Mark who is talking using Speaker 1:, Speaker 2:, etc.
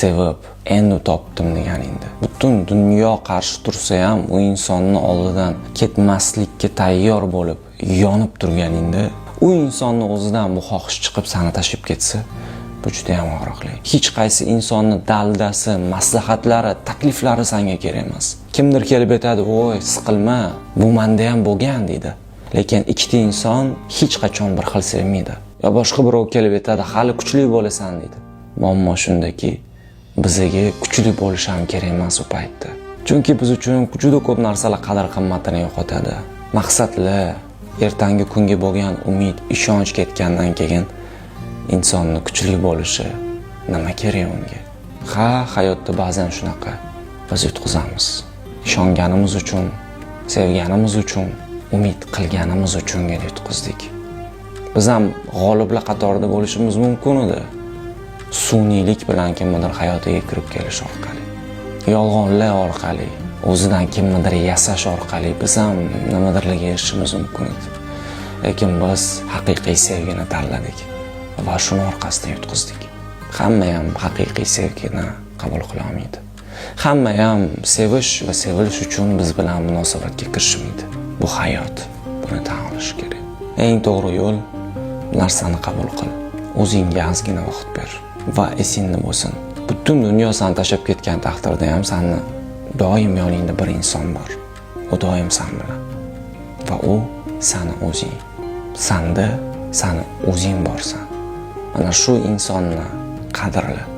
Speaker 1: sevib, endi topdim deganingda. Butun dunyo qarshi tursa ham u insonni oldidan ketmaslikka tayyor bo'lib, yonib turganingda, u insonni o'zidan bu xohish chiqib seni tashib ketsa, bu juda ham og'riqli. Hech qaysi insonni daldasi, maslahatlari, takliflari senga kerak emas. Kimdir kelib aytadi, "Voy, siqilma, bu menda ham bo'lgan" deydi. Lekin ikkita inson hech qachon bir xil sevmaydi. Yo boshqa birov kelib aytadi, "Hali kuchli bo'lasan" deydi. Muammo shundaki, bizga kuchli bo'lish ham kerak emas u paytda. Chunki biz uchun juda ko'p narsalar qadr-qimmatini yo'qotadi. Maqsadlar, ertangi kunga bo'lgan umid, ishonch ketgandan keyin insonning kuchli bo'lishi nima kerak unga? Hayotda ba'zan shunaqa. Biz yutqizamiz. Ishonganimiz uchun, sevganimiz uchun, umid qilganimiz uchungina yutqizdik. Biz ham g'oliblar qatorida bo'lishimiz mumkin edi. Sun'iylik bilan kimnidir hayotiga kirib kelish orqali, yolg'onlar orqali, o'zidan kimnidir yasash orqali biz ham nimadirlarga erishishimiz mumkin edi. Lekin biz haqiqiy sevgini tanladik va shuni orqasidan yutqizdik. Hamma ham haqiqiy sevgini qabul qila olmaydi. Hamma ham sevish va sevilish uchun biz bilan munosabatga kirishmaydi. Bu hayot. Buni tan olish kerak. Eng to'g'ri yo'l narsani qabul qil. O'zingga ozgina vaqt ber va esingda bo'lsin. Butun dunyo seni tashab ketgan taqdirda ham seni doim yoningda bir inson bor. U doim sen bilan. Va u seni o'zing. Senda seni o'zing borsan. Mana shu insonni qadrla.